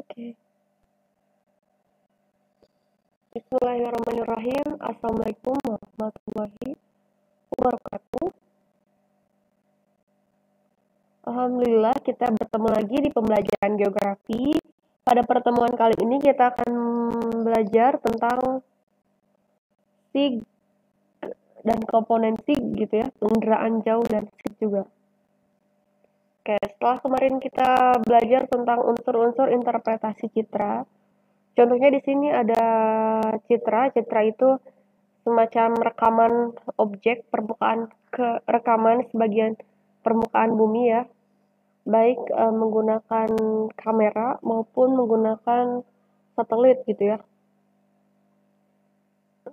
Oke. Bismillahirrahmanirrahim. Assalamualaikum warahmatullahi wabarakatuh. Alhamdulillah kita bertemu lagi di pembelajaran geografi. Pada pertemuan kali ini kita akan belajar tentang sig dan komponen sig gitu ya, penginderaan jauh dan sig juga. Oke, setelah kemarin kita belajar tentang unsur-unsur interpretasi citra. Contohnya di sini ada citra. Citra itu semacam rekaman objek permukaan rekaman sebagian permukaan bumi ya, baik menggunakan kamera maupun menggunakan satelit gitu ya.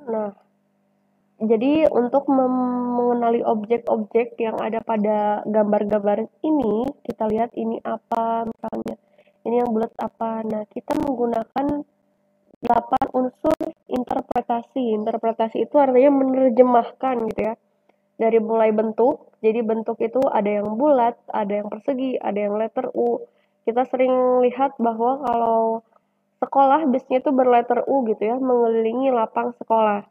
Nah, jadi untuk mengenali objek-objek yang ada pada gambar-gambar ini, kita lihat ini apa misalnya, ini yang bulat apa. Nah, kita menggunakan 8 unsur interpretasi. Interpretasi itu artinya menerjemahkan gitu ya. Dari mulai bentuk, jadi bentuk itu ada yang bulat, ada yang persegi, ada yang letter U. Kita sering lihat bahwa kalau sekolah biasanya itu berletter U gitu ya, mengelilingi lapang sekolah.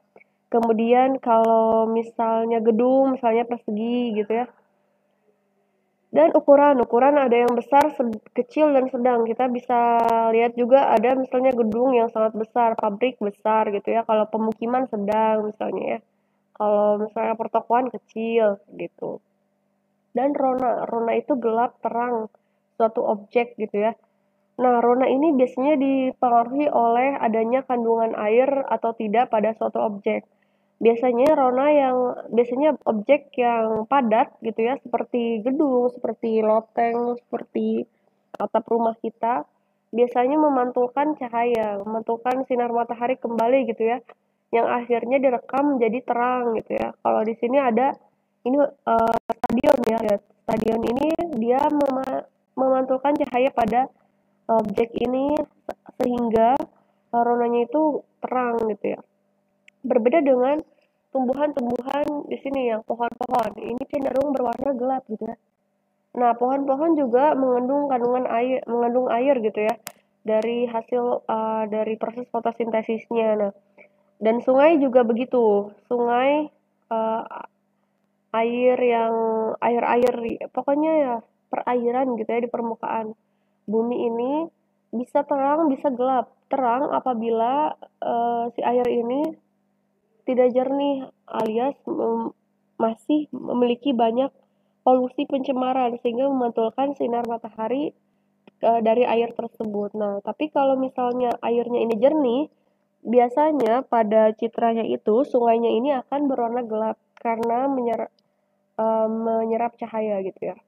Kemudian kalau misalnya gedung, misalnya persegi gitu ya. Dan ukuran ada yang besar, kecil, dan sedang. Kita bisa lihat juga ada misalnya gedung yang sangat besar, pabrik besar gitu ya. Kalau pemukiman sedang misalnya ya. Kalau misalnya pertokoan kecil gitu. Dan rona itu gelap, terang, suatu objek gitu ya. Nah, rona ini biasanya dipengaruhi oleh adanya kandungan air atau tidak pada suatu objek. Biasanya objek yang padat gitu ya, seperti gedung, seperti loteng, seperti atap rumah kita, biasanya memantulkan cahaya, memantulkan sinar matahari kembali gitu ya, yang akhirnya direkam menjadi terang gitu ya. Kalau di sini ada ini stadion ya, lihat. Stadion ini dia memantulkan cahaya pada objek ini sehingga ronanya itu terang gitu ya. Berbeda dengan tumbuhan-tumbuhan di sini yang pohon-pohon, ini cenderung berwarna gelap gitu ya. Nah, pohon-pohon juga mengandung air gitu ya dari hasil dari proses fotosintesisnya. Nah, dan sungai juga begitu. Sungai uh, air pokoknya ya perairan gitu ya di permukaan bumi ini bisa terang, bisa gelap. Terang apabila si air ini tidak jernih alias masih memiliki banyak polusi pencemaran sehingga memantulkan sinar matahari dari air tersebut. Nah, tapi kalau misalnya airnya ini jernih, biasanya pada citranya itu sungainya ini akan berwarna gelap karena menyerap cahaya gitu ya.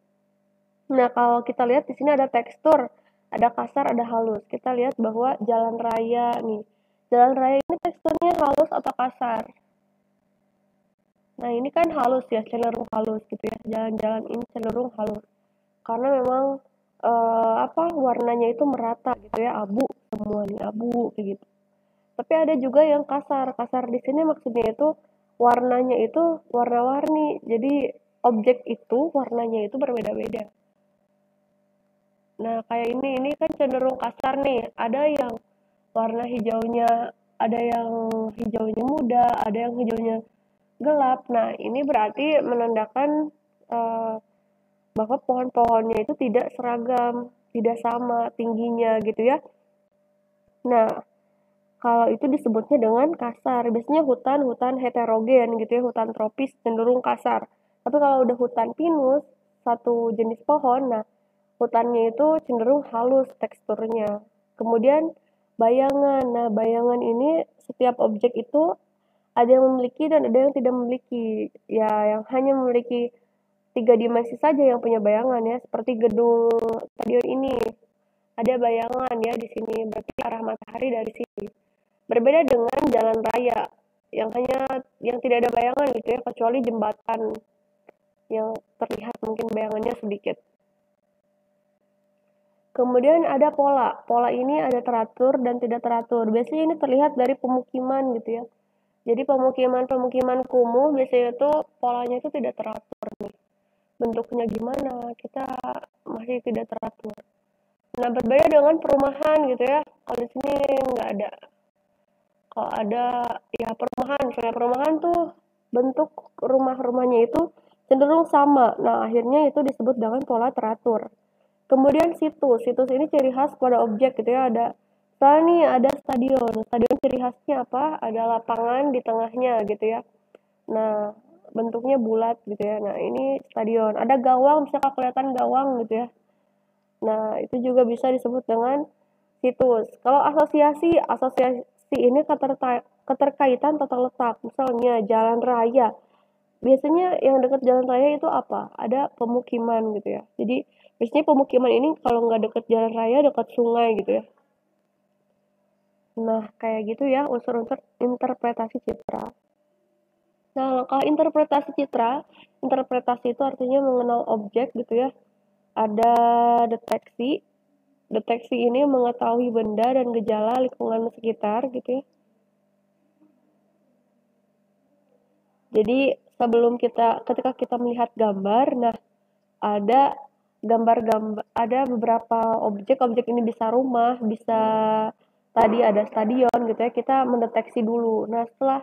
Nah, kalau kita lihat di sini ada tekstur, ada kasar, ada halus. Kita lihat bahwa jalan raya nih. Jalan raya ini teksturnya halus atau kasar? Nah, ini kan halus ya, cenderung halus gitu ya. Jalan-jalan ini cenderung halus. Karena memang warnanya itu merata gitu ya, abu semua nih, abu kayak gitu. Tapi ada juga yang kasar. Kasar di sini maksudnya itu warnanya itu warna-warni. Jadi objek itu warnanya itu berbeda-beda. Nah, kayak ini kan cenderung kasar nih. Ada yang warna hijaunya, ada yang hijaunya muda, ada yang hijaunya gelap. Nah, ini berarti menandakan uh, bahwa pohon-pohonnya itu tidak seragam, tidak sama tingginya gitu ya. Nah, kalau itu disebutnya dengan kasar. Biasanya hutan heterogen gitu ya, hutan tropis cenderung kasar. Tapi kalau udah hutan pinus, satu jenis pohon, nah hutannya itu cenderung halus teksturnya. Kemudian bayangan. Nah, bayangan ini setiap objek itu ada yang memiliki dan ada yang tidak memiliki. Ya, yang hanya memiliki 3 dimensi saja yang punya bayangan ya, seperti gedung stadion ini. Ada bayangan ya di sini, berarti arah matahari dari sini. Berbeda dengan jalan raya yang tidak ada bayangan gitu ya, kecuali jembatan yang terlihat mungkin bayangannya sedikit. Kemudian ada pola. Pola ini ada teratur dan tidak teratur. Biasanya ini terlihat dari pemukiman gitu ya. Jadi pemukiman kumuh biasanya itu polanya itu tidak teratur nih. Bentuknya gimana? Kita masih tidak teratur. Nah, berbeda dengan perumahan gitu ya. Kalau di sini nggak ada. Kalau ada ya perumahan, misalnya perumahan tuh bentuk rumah-rumahnya itu cenderung sama. Nah, akhirnya itu disebut dengan pola teratur. Kemudian situs. Situs ini ciri khas pada objek gitu ya. Misalnya nih ada stadion. Stadion ciri khasnya apa? Ada lapangan di tengahnya gitu ya. Nah, bentuknya bulat gitu ya. Nah, ini stadion. Ada gawang, bisa kelihatan gawang gitu ya. Nah, itu juga bisa disebut dengan situs. Kalau asosiasi, asosiasi ini keterkaitan tata letak. Misalnya jalan raya. Biasanya yang dekat jalan raya itu apa? Ada pemukiman gitu ya. Jadi biasanya pemukiman ini kalau nggak dekat jalan raya, dekat sungai gitu ya. Nah, kayak gitu ya unsur-unsur interpretasi citra. Nah, kalau interpretasi itu artinya mengenal objek gitu ya. Ada deteksi. Deteksi ini mengetahui benda dan gejala lingkungan sekitar gitu ya. Jadi ketika kita melihat gambar, nah ada ada beberapa objek ini bisa rumah, bisa tadi ada stadion gitu ya. Kita mendeteksi dulu. Nah, setelah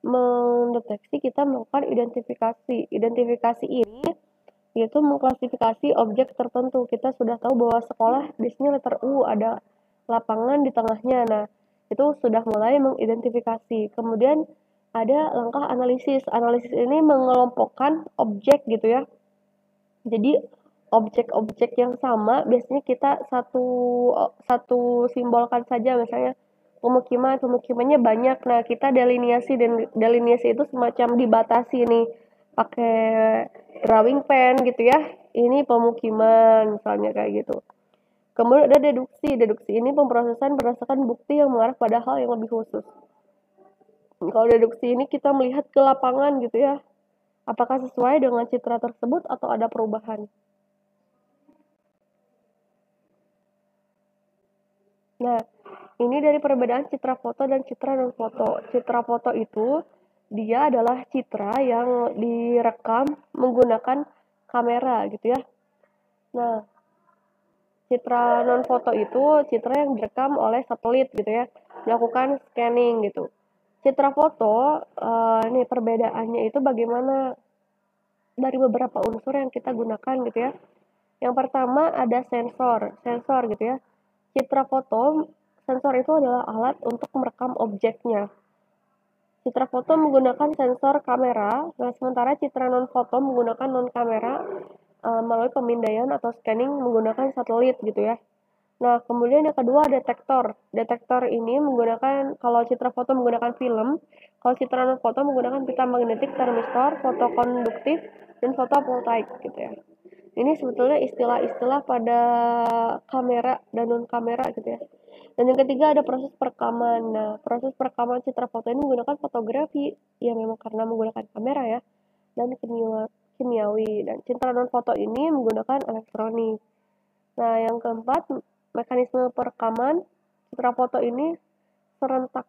mendeteksi kita melakukan identifikasi. Identifikasi ini yaitu mengklasifikasi objek tertentu. Kita sudah tahu bahwa sekolah biasanya letter U, ada lapangan di tengahnya. Nah, itu sudah mulai mengidentifikasi. Kemudian ada langkah analisis. Analisis ini mengelompokkan objek gitu ya. Jadi objek-objek yang sama biasanya kita satu simbolkan saja, misalnya pemukimannya banyak. Nah, kita delineasi, dan delineasi itu semacam dibatasi nih pakai drawing pen gitu ya. Ini pemukiman misalnya kayak gitu. Kemudian ada deduksi. Deduksi ini pemrosesan berdasarkan bukti yang mengarah pada hal yang lebih khusus. Kalau deduksi ini kita melihat ke lapangan gitu ya. Apakah sesuai dengan citra tersebut atau ada perubahan. Nah, ini dari perbedaan citra foto dan citra non foto. Citra foto itu dia adalah citra yang direkam menggunakan kamera gitu ya. Nah, citra non foto itu citra yang direkam oleh satelit gitu ya, melakukan scanning gitu. Citra foto ini perbedaannya itu bagaimana dari beberapa unsur yang kita gunakan gitu ya. Yang pertama ada sensor gitu ya. Citra foto, sensor itu adalah alat untuk merekam objeknya. Citra foto menggunakan sensor kamera, nah sementara citra non foto menggunakan non kamera melalui pemindaian atau scanning menggunakan satelit gitu ya. Nah, kemudian yang kedua detektor. Detektor ini menggunakan, kalau citra foto menggunakan film, kalau citra non foto menggunakan pita magnetik, termistor, fotokonduktif, dan fotovoltaik gitu ya. Ini sebetulnya istilah-istilah pada kamera dan non kamera gitu ya. Dan yang ketiga ada proses perekaman. Nah, proses perekaman citra foto ini menggunakan fotografi, ya memang karena menggunakan kamera ya, dan kimiawi. Dan citra non foto ini menggunakan elektronik. Nah, yang keempat, mekanisme perekaman citra foto ini serentak.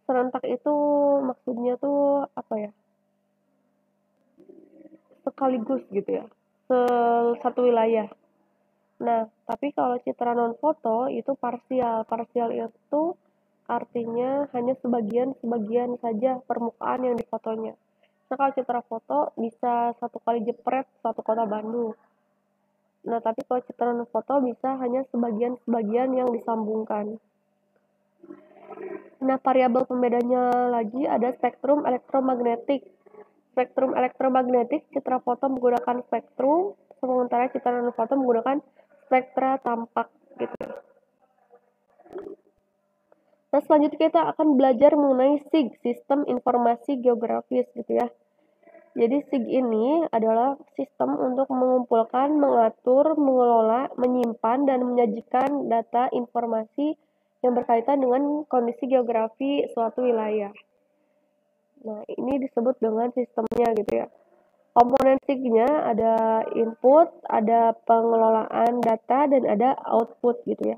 Serentak itu maksudnya tuh apa ya? Sekaligus gitu ya. Satu wilayah. Nah, tapi kalau citra non foto itu parsial. Parsial itu artinya hanya sebagian saja permukaan yang difotonya. Nah, kalau citra foto bisa satu kali jepret satu kota Bandung. Nah, tapi kalau citra non foto bisa hanya sebagian-sebagian yang disambungkan. Nah, variabel pembedanya lagi ada spektrum elektromagnetik. Spektrum elektromagnetik, citra foto menggunakan spektrum, sementara citra non foto menggunakan spektra tampak gitu. Nah, selanjutnya kita akan belajar mengenai SIG, Sistem Informasi Geografis gitu ya. Jadi SIG ini adalah sistem untuk mengumpulkan, mengatur, mengelola, menyimpan, dan menyajikan data informasi yang berkaitan dengan kondisi geografi suatu wilayah. Nah, ini disebut dengan sistemnya gitu ya. Komponen SIG-nya ada input, ada pengelolaan data, dan ada output gitu ya.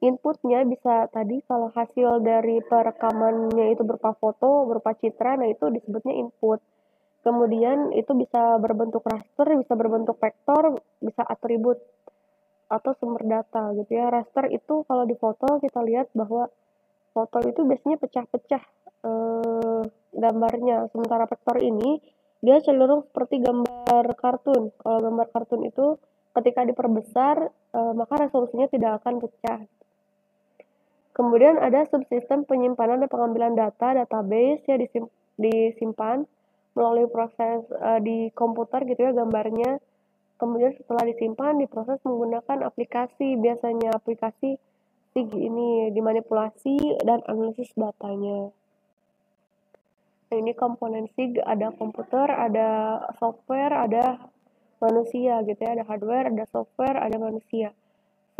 Inputnya bisa tadi kalau hasil dari perekamannya itu berupa foto, berupa citra, nah itu disebutnya input. Kemudian itu bisa berbentuk raster, bisa berbentuk vektor, bisa atribut atau sumber data gitu ya. Raster itu kalau di foto kita lihat bahwa foto itu biasanya pecah-pecah gambarnya. Sementara vektor ini dia cenderung seperti gambar kartun. Kalau gambar kartun itu ketika diperbesar maka resolusinya tidak akan pecah. Kemudian ada subsistem penyimpanan dan pengambilan data, database ya disimpan melalui proses di komputer gitu ya gambarnya. Kemudian setelah disimpan diproses menggunakan aplikasi, biasanya aplikasi SIG ini dimanipulasi dan analisis datanya. Nah, ini komponen SIG ada komputer, ada software, ada manusia gitu ya, ada hardware, ada software, ada manusia.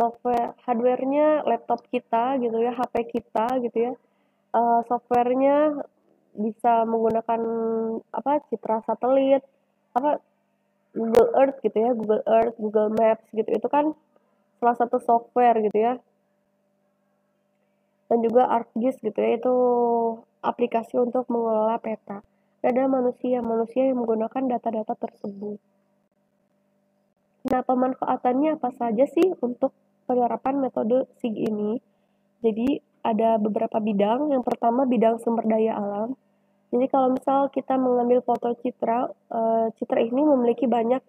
Software hardware-nya laptop kita gitu ya, HP kita gitu ya. Software-nya bisa menggunakan citra satelit, apa Google Earth gitu ya, Google Earth, Google Maps gitu. Itu kan salah satu software gitu ya. Dan juga ArcGIS gitu ya, itu aplikasi untuk mengelola peta. Ada manusia yang menggunakan data-data tersebut. Nah, pemanfaatannya apa saja sih untuk penerapan metode SIG ini? Jadi, ada beberapa bidang. Yang pertama, bidang sumber daya alam. Jadi, kalau misal kita mengambil foto citra, citra ini memiliki banyak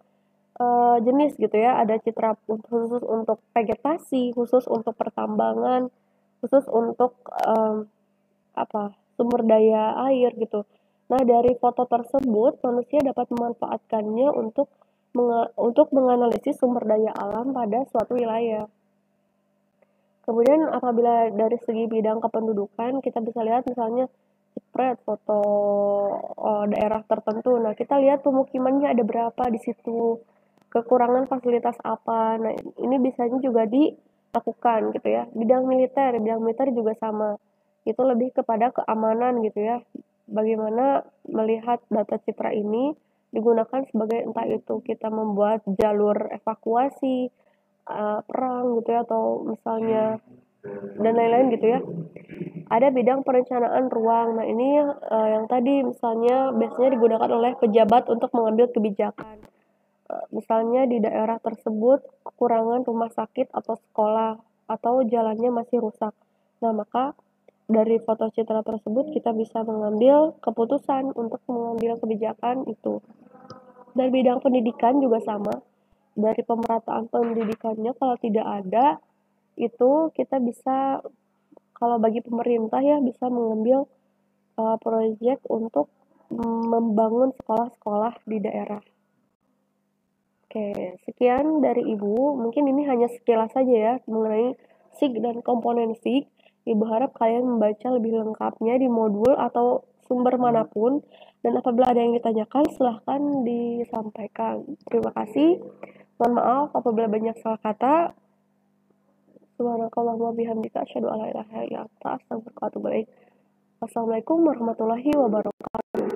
jenis gitu ya. Ada citra khusus untuk vegetasi, khusus untuk pertambangan, khusus untuk sumber daya air gitu. Nah, dari foto tersebut manusia dapat memanfaatkannya untuk menganalisis sumber daya alam pada suatu wilayah. Kemudian apabila dari segi bidang kependudukan kita bisa lihat misalnya jepret foto daerah tertentu. Nah, kita lihat pemukimannya ada berapa di situ, kekurangan fasilitas apa. Nah, ini biasanya juga dilakukan gitu ya. Bidang militer juga sama. Itu lebih kepada keamanan gitu ya. Bagaimana melihat data citra ini digunakan sebagai entah itu kita membuat jalur evakuasi, perang gitu ya, atau misalnya dan lain-lain gitu ya. Ada bidang perencanaan ruang. Nah, ini yang tadi misalnya biasanya digunakan oleh pejabat untuk mengambil kebijakan. Misalnya di daerah tersebut kekurangan rumah sakit atau sekolah atau jalannya masih rusak. Nah, maka dari foto citra tersebut kita bisa mengambil keputusan untuk mengambil kebijakan itu. Dan bidang pendidikan juga sama. Dari pemerataan pendidikannya kalau tidak ada, itu kita bisa kalau bagi pemerintah ya bisa mengambil proyek untuk membangun sekolah-sekolah di daerah. Oke, sekian dari Ibu. Mungkin ini hanya sekilas saja ya mengenai SIG dan komponen SIG. Ibu harap kalian membaca lebih lengkapnya di modul atau sumber manapun. Dan apabila ada yang ditanyakan, silahkan disampaikan. Terima kasih. Mohon maaf apabila banyak salah kata. Subhanakallahumma bihamdika asyhadu an la ilaha illa anta astaghfiruka wa atubu ilaik. Wassalamualaikum warahmatullahi wabarakatuh.